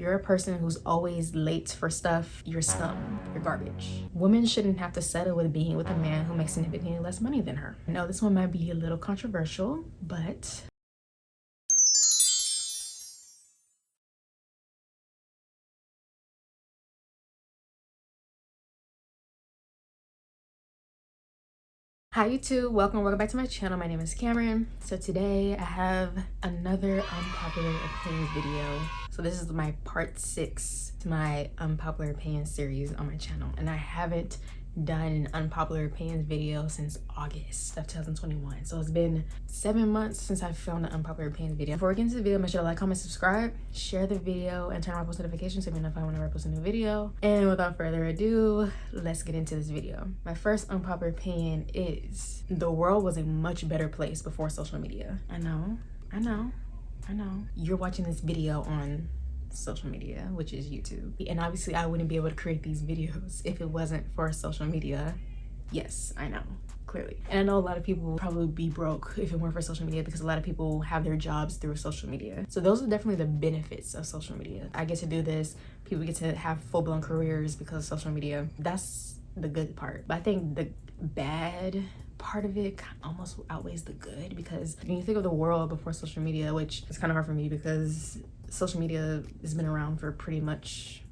you're a person who's always late for stuff, you're scum, you're garbage. Women shouldn't have to settle with being with a man who makes significantly less money than her. I know this one might be a little controversial, but hi YouTube, welcome back to my channel. My name is Cameron. So today I have another unpopular opinions video. So this is my part 6 to my unpopular opinions series on my channel, and I haven't done an unpopular opinions video since August of 2021. So it's been 7 months since I filmed an unpopular opinions video. Before we get into the video, make sure to like, comment, subscribe, share the video, and turn on post notifications so you know if I whenever I post a new video. And without further ado, let's get into this video. My first unpopular opinion is the world was a much better place before social media. I know. You're watching this video on social media, which is YouTube, and obviously I wouldn't be able to create these videos if it wasn't for social media. Yes, I know, clearly. And I know a lot of people would probably be broke if it weren't for social media, because a lot of people have their jobs through social media. So those are definitely the benefits of social media. I get to do this, people get to have full-blown careers because of social media. That's the good part. But I think the bad part of it almost outweighs the good, because when you think of the world before social media, which is kind of hard for me because social media has been around for pretty much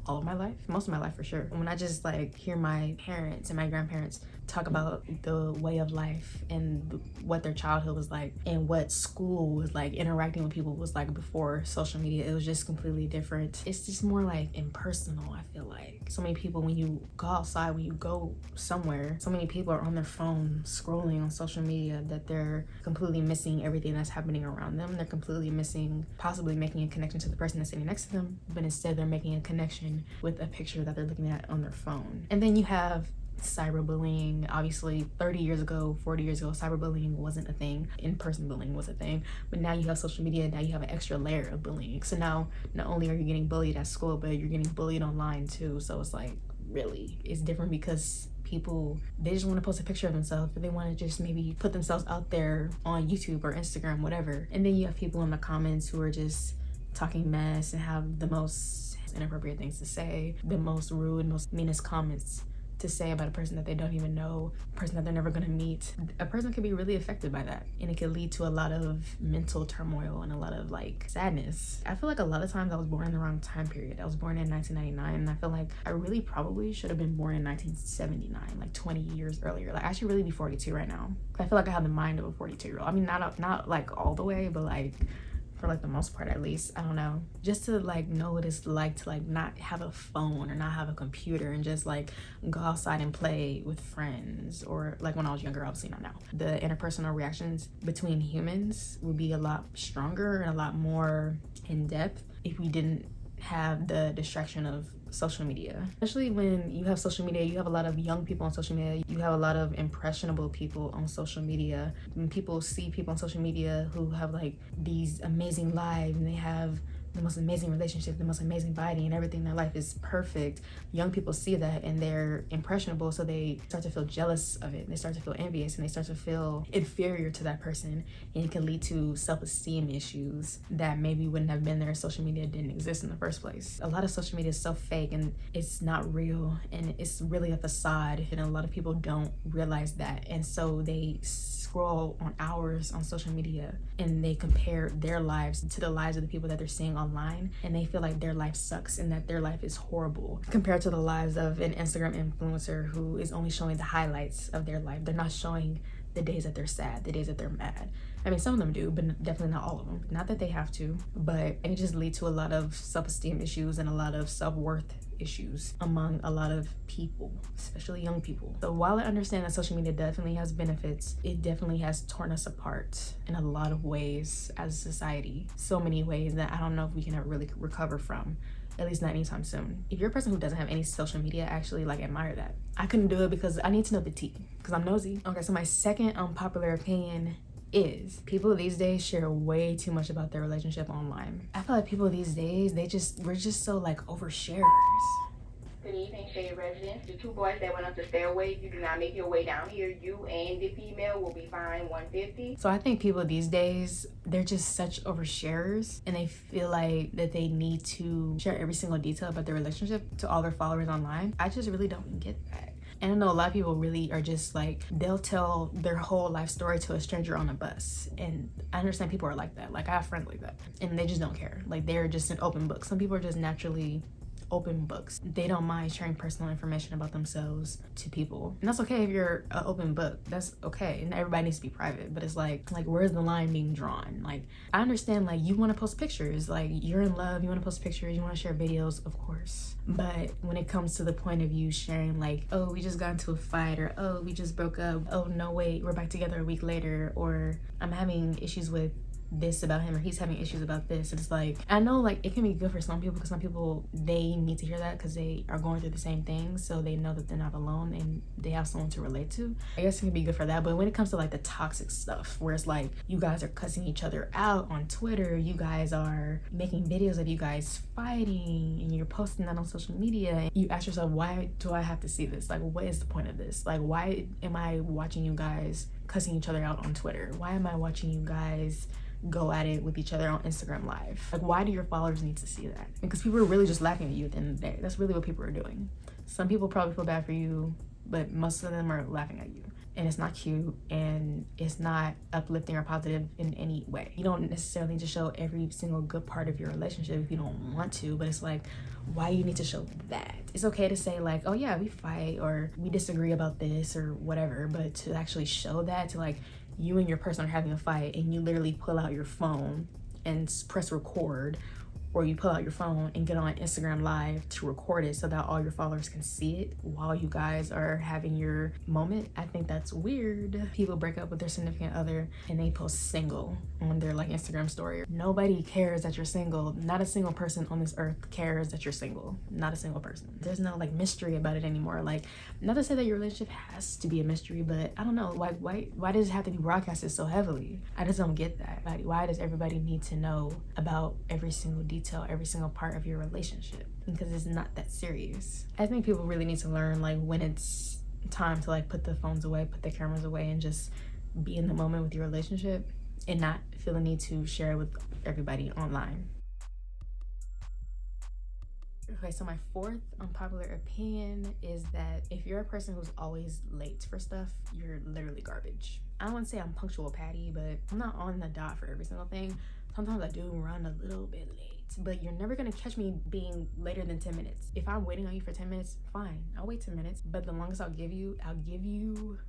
all of my life, most of my life for sure. And when I just like hear my parents and my grandparents talk about the way of life and what their childhood was like and what school was like, interacting with people was like before social media, it was just completely different. It's just more like impersonal, I feel like. So many people, when you go outside, when you go somewhere, so many people are on their phone scrolling on social media that they're completely missing everything that's happening around them. They're completely missing possibly making a connection to the person that's sitting next to them, but instead they're making a connection with a picture that they're looking at on their phone. And then you have cyberbullying. Obviously 30 years ago, 40 years ago, cyberbullying wasn't a thing. In-person bullying was a thing, but now you have social media. Now you have an extra layer of bullying. So now not only are you getting bullied at school, but you're getting bullied online too. So it's like, really, it's different because people, they just want to post a picture of themselves, or they want to just maybe put themselves out there on YouTube or Instagram, whatever. And then you have people in the comments who are just talking mess and have the most inappropriate things to say, the most rude, most meanest comments to say about a person that they don't even know, a person that they're never gonna meet. A person can be really affected by that, and it can lead to a lot of mental turmoil and a lot of like sadness. I feel like a lot of times I was born in the wrong time period. I was born in 1999, and I feel like I really probably should have been born in 1979, like 20 years earlier. Like I should really be 42 right now. I feel like I have the mind of a 42-year-old. I mean, not like all the way, but like for like the most part, at least. I don't know, just to like know what it's like to like not have a phone or not have a computer and just like go outside and play with friends, or like when I was younger, obviously not now. The interpersonal reactions between humans would be a lot stronger and a lot more in depth if we didn't have the distraction of social media. Especially when you have social media, you have a lot of young people on social media, you have a lot of impressionable people on social media. When people see people on social media who have like these amazing lives and they have the most amazing relationship, the most amazing body, and everything in their life is perfect, young people see that and they're impressionable, so they start to feel jealous of it. They start to feel envious and they start to feel inferior to that person, and it can lead to self-esteem issues that maybe wouldn't have been there if social media didn't exist in the first place. A lot of social media is so fake and it's not real, and it's really a facade, and a lot of people don't realize that, and so they scroll on hours on social media and they compare their lives to the lives of the people that they're seeing online, and they feel like their life sucks and that their life is horrible compared to the lives of an Instagram influencer who is only showing the highlights of their life. They're not showing the days that they're sad, the days that they're mad. I mean, some of them do, but definitely not all of them. Not that they have to, but it just leads to a lot of self-esteem issues and a lot of self-worth issues among a lot of people, especially young people. So while I understand that social media definitely has benefits, it definitely has torn us apart in a lot of ways as a society. So many ways that I don't know if we can ever really recover from, at least not anytime soon. If you're a person who doesn't have any social media, I actually like admire that. I couldn't do it because I need to know the tea, because I'm nosy. Okay, so my second unpopular opinion is people these days share way too much about their relationship online. I feel like people these days, we're just so like oversharers. Good evening, Shade Residents. The two boys that went up the stairway, you do not make your way down here. You and the female will be fined $150. So I think people these days, they're just such oversharers, and they feel like that they need to share every single detail about their relationship to all their followers online. I just really don't get that. And I know a lot of people really are just like, they'll tell their whole life story to a stranger on a bus. And I understand people are like that. Like, I have friends like that. And they just don't care. Like, they're just an open book. Some people are just naturally open books. They don't mind sharing personal information about themselves to people. And that's okay if you're an open book. That's okay. And everybody needs to be private. But it's like where's the line being drawn? Like, I understand, like, you want to post pictures. Like, you're in love, you want to post pictures, you want to share videos, of course. But when it comes to the point of you sharing, like, oh, we just got into a fight, or oh, we just broke up, oh, no, wait, we're back together a week later, or I'm having issues with this about him, or he's having issues about this. It's like, I know, like, it can be good for some people, because some people, they need to hear that because they are going through the same things, so they know that they're not alone and they have someone to relate to. I guess it can be good for that. But when it comes to like the toxic stuff, where it's like you guys are cussing each other out on Twitter, you guys are making videos of you guys fighting, and you're posting that on social media, and you ask yourself, why do I have to see this? Like, what is the point of this? Like, why am I watching you guys cussing each other out on Twitter? Why am I watching you guys go at it with each other on Instagram Live? Like, why do your followers need to see that? Because people are really just laughing at you at the end of the day. That's really what people are doing. Some people probably feel bad for you, but most of them are laughing at you. And it's not cute, and it's not uplifting or positive in any way. You don't necessarily need to show every single good part of your relationship if you don't want to, but it's like, why do you need to show that? It's okay to say, like, oh yeah, we fight, or we disagree about this, or whatever, but to actually show that, to like, you and your person are having a fight, and you literally pull out your phone and press record, or you pull out your phone and get on Instagram Live to record it so that all your followers can see it while you guys are having your moment. I think that's weird. People break up with their significant other and they post single on their like Instagram story. Nobody cares that you're single. Not a single person on this earth cares that you're single. Not a single person. There's no like mystery about it anymore. Like, not to say that your relationship has to be a mystery, but I don't know, like, why does it have to be broadcasted so heavily? I just don't get that. Like, why does everybody need to know about every single detail, every single part of your relationship? Because it's not that serious. I think people really need to learn, like, when it's time to like put the phones away, put the cameras away, and just be in the moment with your relationship, and not feel the need to share it with everybody online. Okay, so my fourth unpopular opinion is that if you're a person who's always late for stuff, you're literally garbage. I don't want to say I'm punctual Patty, but I'm not on the dot for every single thing. Sometimes I do run a little bit late, but you're never gonna catch me being later than 10 minutes. If I'm waiting on you for 10 minutes, fine, I'll wait 10 minutes, but the longest I'll give you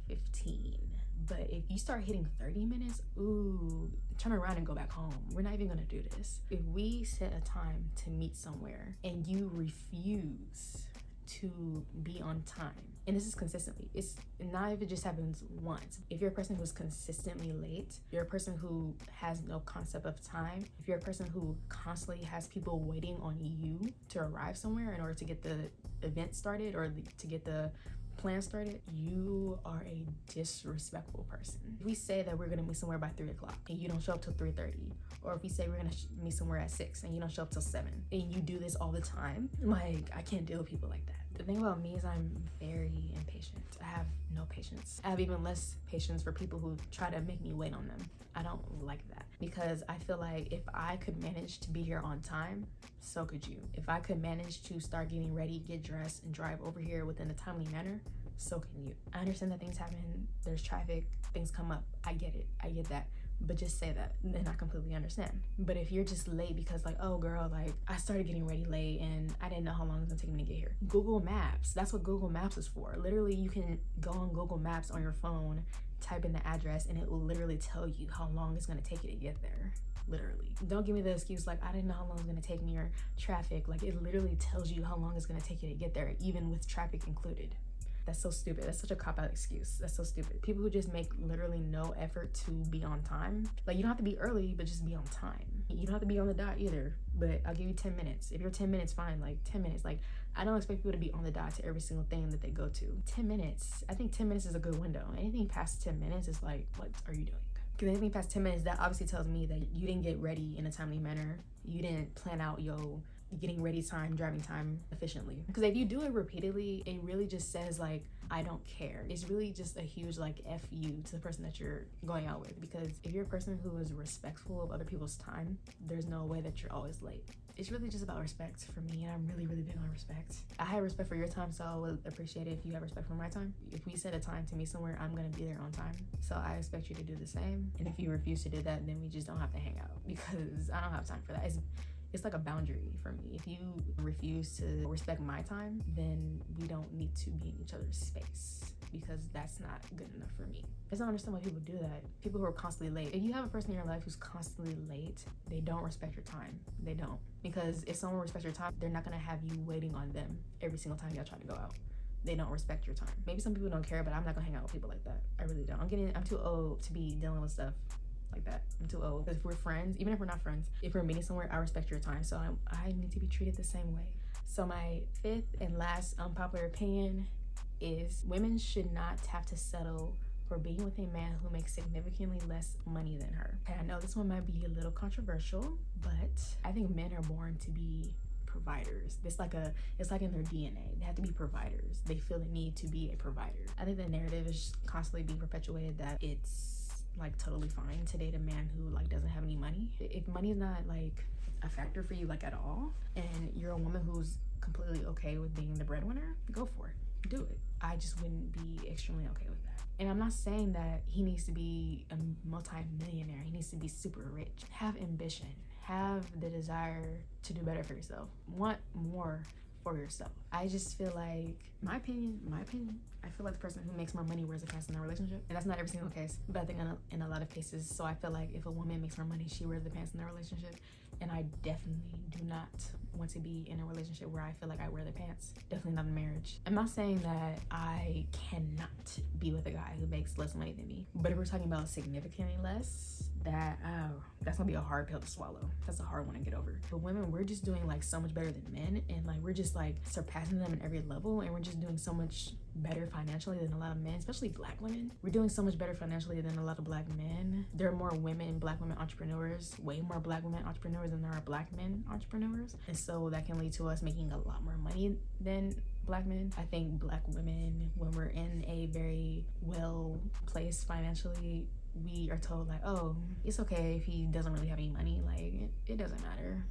15. But if you start hitting 30 minutes, ooh, turn around and go back home. We're not even gonna do this. If we set a time to meet somewhere and you refuse to be on time, and this is consistently, it's not if it just happens once. If you're a person who's consistently late, you're a person who has no concept of time, if you're a person who constantly has people waiting on you to arrive somewhere in order to get the event started, or to get the plan started, you are a disrespectful person. If we say that we're gonna meet somewhere by 3 o'clock and you don't show up till 3:30, or if we say we're gonna meet somewhere at 6 and you don't show up till 7, and you do this all the time, like, I can't deal with people like that. The thing about me is I'm very impatient. I have no patience. I have even less patience for people who try to make me wait on them. I don't like that, because I feel like if I could manage to be here on time, so could you. If I could manage to start getting ready, get dressed, and drive over here within a timely manner, so can you. I understand that things happen, there's traffic, things come up. I get it, I get that. But just say that, and I completely understand. But if you're just late because, like, oh girl, like, I started getting ready late and I didn't know how long it was gonna take me to get here. Google Maps, that's what Google Maps is for. Literally, you can go on Google Maps on your phone, type in the address, and it will literally tell you how long it's gonna take you to get there. Literally. Don't give me the excuse like, I didn't know how long it was gonna take me, or traffic. Like, it literally tells you how long it's gonna take you to get there, even with traffic included. That's so stupid. That's such a cop-out excuse. That's so stupid. People who just make literally no effort to be on time. Like, you don't have to be early, but just be on time. You don't have to be on the dot either, but I'll give you 10 minutes. If you're 10 minutes, fine, like 10 minutes. Like, I don't expect people to be on the dot to every single thing that they go to. 10 minutes. I think 10 minutes is a good window. Anything past 10 minutes is like, what are you doing? Because anything past 10 minutes, that obviously tells me that you didn't get ready in a timely manner. You didn't plan out your getting ready time, driving time efficiently. Because if you do it repeatedly, it really just says like, I don't care. It's really just a huge like F you to the person that you're going out with. Because if you're a person who is respectful of other people's time, there's no way that you're always late. It's really just about respect for me, and I'm really, really big on respect. I have respect for your time, so I would appreciate it if you have respect for my time. If we set a time to meet somewhere, I'm gonna be there on time. So I expect you to do the same. And if you refuse to do that, then we just don't have to hang out, because I don't have time for that. It's like a boundary for me. If you refuse to respect my time, then we don't need to be in each other's space, because that's not good enough for me. I just don't understand why people do that. People who are constantly late. If you have a person in your life who's constantly late, they don't respect your time. They don't. Because if someone respects your time, they're not gonna have you waiting on them every single time y'all try to go out. They don't respect your time. Maybe some people don't care, but I'm not gonna hang out with people like that. I really don't. I'm too old to be dealing with stuff like that. I'm too old. Because if we're friends, even if we're not friends, if we're meeting somewhere, I respect your time. So I need to be treated the same way. So my fifth and last unpopular opinion is women should not have to settle for being with a man who makes significantly less money than her. And I know this one might be a little controversial, but I think men are born to be providers. It's like in their DNA. They have to be providers. They feel the need to be a provider. I think the narrative is constantly being perpetuated that it's like totally fine to date a man who like doesn't have any money. If money is not like a factor for you like at all, and you're a woman who's completely okay with being the breadwinner, go for it. Do it. I just wouldn't be extremely okay with that. And I'm not saying that he needs to be a multi-millionaire. He needs to be super rich. Have ambition. Have the desire to do better for yourself. Want more for yourself. I just feel like, my opinion, I feel like the person who makes more money wears the pants in their relationship. And that's not every single case, but I think in a lot of cases. So I feel like if a woman makes more money, she wears the pants in their relationship. And I definitely do not want to be in a relationship where I feel like I wear the pants. Definitely not in marriage. I'm not saying that I cannot be with a guy who makes less money than me, but if we're talking about significantly less, that's gonna be a hard pill to swallow. That's a hard one to get over. But women, we're just doing like so much better than men, and like we're just like surpassing them in every level, and we're just doing so much better financially than a lot of men, especially black women. We're doing so much better financially than a lot of black men. There are more black women entrepreneurs, way more black women entrepreneurs than there are black men entrepreneurs. And so that can lead to us making a lot more money than black men. I think black women, when we're in a very well placed financially, we are told like, oh, it's okay if he doesn't really have any money. Like, it doesn't matter.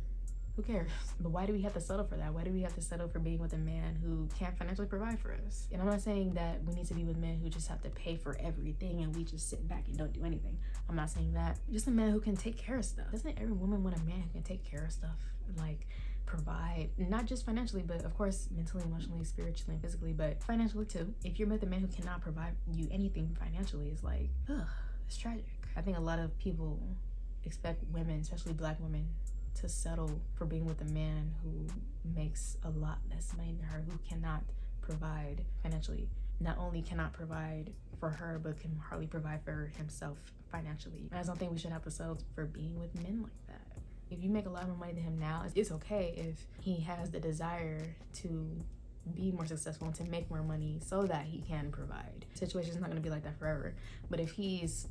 Who cares? But why do we have to settle for that? Why do we have to settle for being with a man who can't financially provide for us? And I'm not saying that we need to be with men who just have to pay for everything and we just sit back and don't do anything. I'm not saying that. Just a man who can take care of stuff. Doesn't every woman want a man who can take care of stuff? Like, provide, not just financially, but of course mentally, emotionally, spiritually, and physically, but financially too. If you're with a man who cannot provide you anything financially, it's like, ugh, it's tragic. I think a lot of people expect women, especially black women, to settle for being with a man who makes a lot less money than her, who cannot provide financially. Not only cannot provide for her, but can hardly provide for himself financially. And I don't think we should have to settle for being with men like that. If you make a lot more money than him now, it's okay if he has the desire to be more successful and to make more money so that he can provide. The situation is not going to be like that forever. But if he's,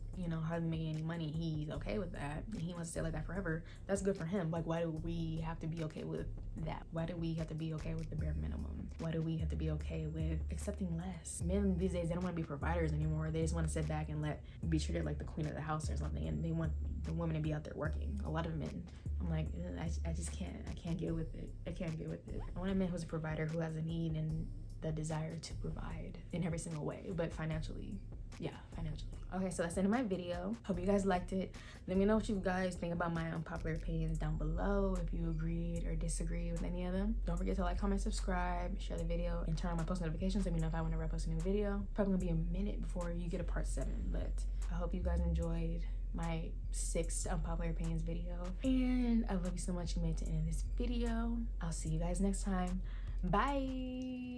hardly making any money, he's okay with that, and he wants to stay like that forever, that's good for him. Like, why do we have to be okay with that? Why do we have to be okay with the bare minimum? Why do we have to be okay with accepting less? Men these days, they don't want to be providers anymore. They just want to sit back and be treated like the queen of the house or something, and they want the woman to be out there working. A lot of men, I'm like, I just can't. I can't get with it. I can't get with it. I want a man who's a provider, who has a need and the desire to provide in every single way, but financially. Okay, so that's the end of my video. Hope you guys liked it. Let me know what you guys think about my unpopular opinions down below, if you agreed or disagreed with any of them. Don't forget to like, comment, subscribe, share the video, and turn on my post notifications. Let me know if I want to repost a new video. Probably gonna be a minute before you get a part 7, but I hope you guys enjoyed my 6th unpopular opinions video, and I love you so much. You made it to the end of this video. I'll see you guys next time. Bye.